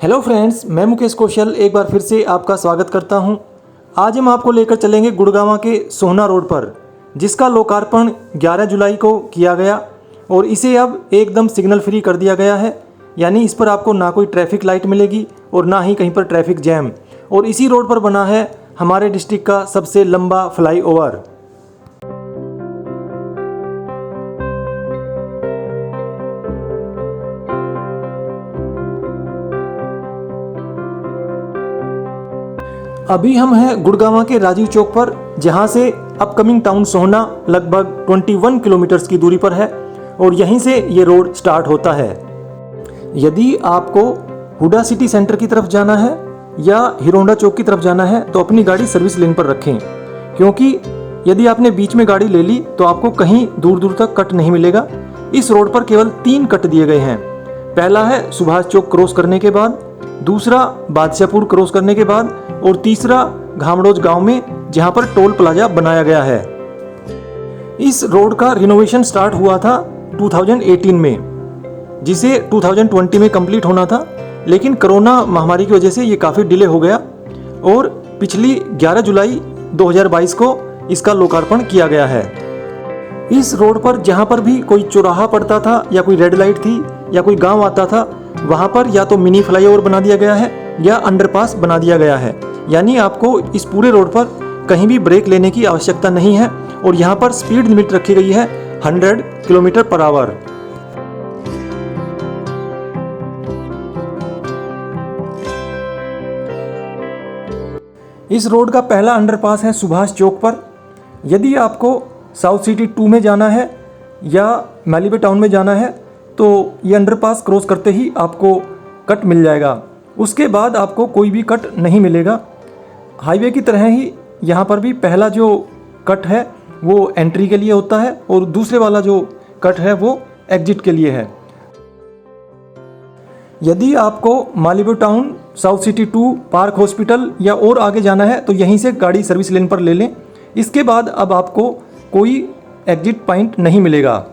Hello friends, मैं मुकेश कौशल एक बार फिर से आपका स्वागत करता हूं। आज हम आपको लेकर चलेंगे गुड़गांव के सोहना रोड पर, जिसका लोकार्पण 11 जुलाई को किया गया और इसे अब एकदम सिग्नल फ्री कर दिया गया है। यानी इस पर आपको ना कोई ट्रैफिक लाइट मिलेगी और ना ही कहीं पर ट्रैफिक जैम। और इसी रोड पर बना है हमारे डिस्ट्रिक्ट का सबसे लंबा फ्लाईओवर। अभी हम हैं गुड़गांव के राजीव चौक पर, जहां से अपकमिंग टाउन सोहना लगभग 21 किलोमीटर्स की दूरी पर है और यहीं से ये रोड स्टार्ट होता है। यदि आपको हुडा सिटी सेंटर की तरफ जाना है या हीरो होंडा चौक की तरफ जाना है तो अपनी गाड़ी सर्विस लेन पर रखें, क्योंकि यदि आपने बीच में गाड़ी ले ली तो आपको कहीं दूर दूर तक कट नहीं मिलेगा। इस रोड पर केवल 3 कट दिए गए हैं। पहला है सुभाष चौक क्रॉस करने के बाद, दूसरा बादशाहपुर क्रॉस करने के बाद और तीसरा घामड़ोज गांव में, जहां पर टोल प्लाजा बनाया गया है। इस रोड का रिनोवेशन स्टार्ट हुआ था 2018 में, जिसे 2020 में कंप्लीट होना था, लेकिन कोरोना महामारी की वजह से ये काफ़ी डिले हो गया और पिछली 11 जुलाई 2022 को इसका लोकार्पण किया गया है। इस रोड पर जहां पर भी कोई चौराहा पड़ता था या कोई रेड लाइट थी या कोई गांव आता था, वहां पर या तो मिनी फ्लाईओवर बना दिया गया है या अंडरपास बना दिया गया है। यानी आपको इस पूरे रोड पर कहीं भी ब्रेक लेने की आवश्यकता नहीं है और यहाँ पर स्पीड लिमिट रखी गई है 100 किलोमीटर पर आवर। इस रोड का पहला अंडरपास है सुभाष चौक पर। यदि आपको साउथ सिटी 2 में जाना है या मैलिबे टाउन में जाना है तो ये अंडरपास क्रॉस करते ही आपको कट मिल जाएगा। उसके बाद आपको कोई भी कट नहीं मिलेगा। हाईवे की तरह ही यहाँ पर भी पहला जो कट है वो एंट्री के लिए होता है और दूसरे वाला जो कट है वो एग्जिट के लिए है। यदि आपको Malibu town, south city 2, park hospital या और आगे जाना है तो यहीं से गाड़ी सर्विस लेन पर ले लें। इसके बाद अब आपको कोई एग्जिट पॉइंट नहीं मिलेगा।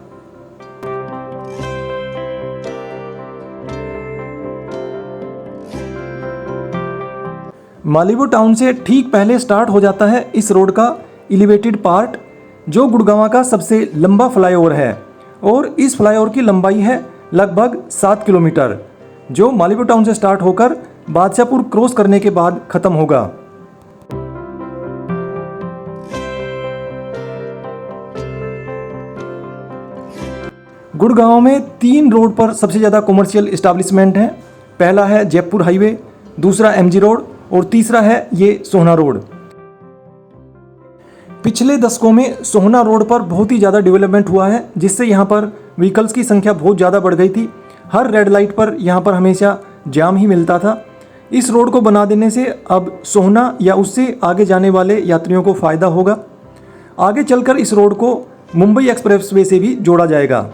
मालिबो टाउन से ठीक पहले स्टार्ट हो जाता है इस रोड का एलिवेटेड पार्ट, जो गुड़गांव का सबसे लंबा फ्लाईओवर है और इस फ्लाईओवर की लंबाई है लगभग 7 किलोमीटर, जो मालिबो टाउन से स्टार्ट होकर बादशाहपुर क्रॉस करने के बाद खत्म होगा। गुड़गांव में 3 रोड पर सबसे ज़्यादा कॉमर्शियल इस्टेब्लिशमेंट हैं। पहला है जयपुर हाईवे, दूसरा एमजी रोड और तीसरा है ये सोहना रोड। पिछले दशकों में सोहना रोड पर बहुत ही ज़्यादा डेवलपमेंट हुआ है, जिससे यहाँ पर व्हीकल्स की संख्या बहुत ज़्यादा बढ़ गई थी। हर रेड लाइट पर यहाँ पर हमेशा जाम ही मिलता था। इस रोड को बना देने से अब सोहना या उससे आगे जाने वाले यात्रियों को फ़ायदा होगा। आगे चलकर इस रोड को मुंबई एक्सप्रेसवे से भी जोड़ा जाएगा।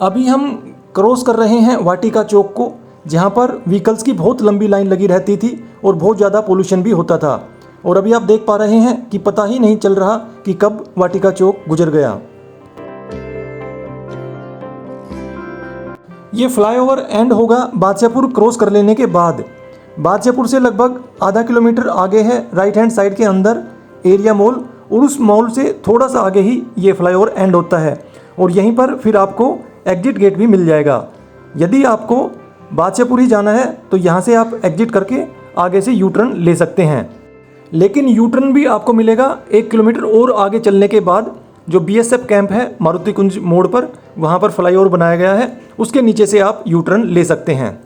अभी हम क्रॉस कर रहे हैं वाटिका चौक को, जहाँ पर व्हीकल्स की बहुत लंबी लाइन लगी रहती थी और बहुत ज़्यादा पोल्यूशन भी होता था। और अभी आप देख पा रहे हैं कि पता ही नहीं चल रहा कि कब वाटिका चौक गुजर गया। ये फ्लाईओवर एंड होगा बादशाहपुर क्रॉस कर लेने के बाद। बादशाहपुर से लगभग आधा किलोमीटर आगे है राइट हैंड साइड के अंदर एरिया मॉल, और उस मॉल से थोड़ा सा आगे ही ये फ्लाईओवर एंड होता है और यहीं पर फिर आपको एग्जिट गेट भी मिल जाएगा। यदि आपको बादशाहपुर ही जाना है तो यहाँ से आप एग्जिट करके आगे से यू टर्न ले सकते हैं, लेकिन यू टर्न भी आपको मिलेगा 1 किलोमीटर और आगे चलने के बाद। जो बीएसएफ कैंप है मारुति कुंज मोड़ पर, वहाँ पर फ्लाईओवर बनाया गया है, उसके नीचे से आप यू टर्न ले सकते हैं।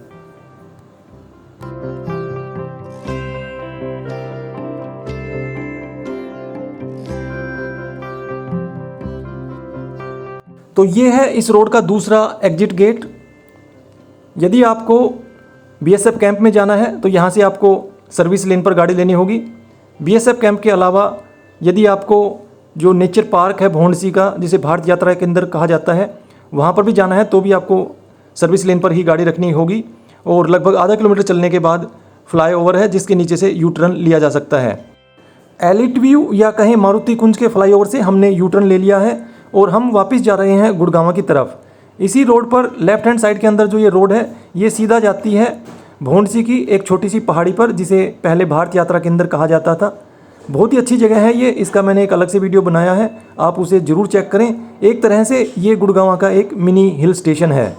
तो ये है इस रोड का दूसरा एग्जिट गेट। यदि आपको बीएसएफ कैंप में जाना है तो यहाँ से आपको सर्विस लेन पर गाड़ी लेनी होगी। बीएसएफ कैंप के अलावा यदि आपको जो नेचर पार्क है भोंडसी का, जिसे भारत यात्रा के अंदर कहा जाता है, वहाँ पर भी जाना है तो भी आपको सर्विस लेन पर ही गाड़ी रखनी होगी और लगभग आधा किलोमीटर चलने के बाद फ्लाईओवर है, जिसके नीचे से यू टर्न लिया जा सकता है। एलिट व्यू या कहें मारुति कुंज के फ्लाईओवर से हमने यू टर्न ले लिया है और हम वापस जा रहे हैं गुड़गांव की तरफ। इसी रोड पर लेफ्ट हैंड साइड के अंदर जो ये रोड है ये सीधा जाती है भोंडसी की एक छोटी सी पहाड़ी पर, जिसे पहले भारत यात्रा केंद्र कहा जाता था। बहुत ही अच्छी जगह है ये, इसका मैंने एक अलग से वीडियो बनाया है, आप उसे ज़रूर चेक करें। एक तरह से ये गुड़गांव का एक मिनी हिल स्टेशन है।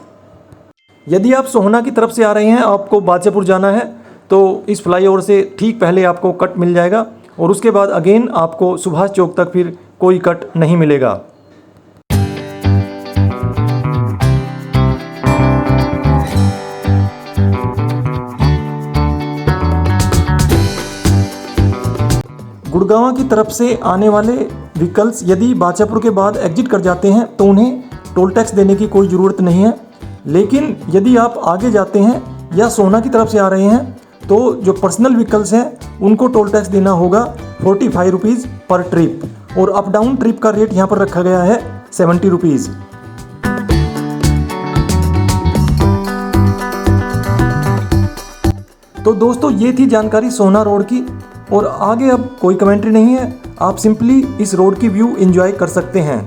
यदि आप सोहना की तरफ से आ रहे हैं, आपको बादशाहपुर जाना है, तो इस फ्लाईओवर से ठीक पहले आपको कट मिल जाएगा और उसके बाद अगेन आपको सुभाष चौक तक फिर कोई कट नहीं मिलेगा। गुड़गांव की तरफ से आने वाले व्हीकल्स यदि बादशाहपुर के बाद एग्जिट कर जाते हैं तो उन्हें टोल टैक्स देने की कोई ज़रूरत नहीं है। लेकिन यदि आप आगे जाते हैं या सोहना की तरफ से आ रहे हैं तो जो पर्सनल व्हीकल्स हैं उनको टोल टैक्स देना होगा 45 रुपीज़ पर ट्रिप, और अप डाउन ट्रिप का रेट यहाँ पर रखा गया है 70 रुपीज़। तो दोस्तों ये थी जानकारी सोहना रोड की, और आगे अब कोई कमेंट्री नहीं है, आप सिंपली इस रोड की व्यू एंजॉय कर सकते हैं।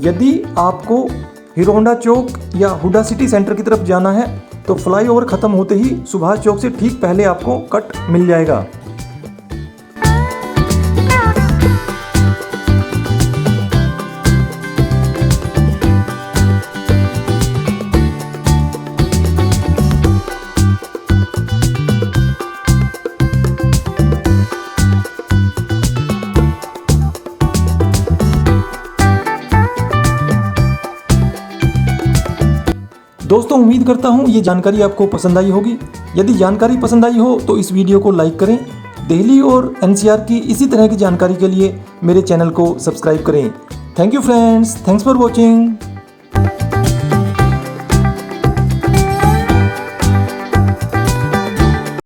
यदि आपको हीरो होंडा चौक या हुडा सिटी सेंटर की तरफ जाना है तो फ्लाईओवर ख़त्म होते ही सुभाष चौक से ठीक पहले आपको कट मिल जाएगा। दोस्तों उम्मीद करता हूँ ये जानकारी आपको पसंद आई होगी। यदि जानकारी पसंद आई हो तो इस वीडियो को लाइक करें। दिल्ली और एनसीआर की इसी तरह की जानकारी के लिए मेरे चैनल को सब्सक्राइब करें। Thank you friends, thanks for watching.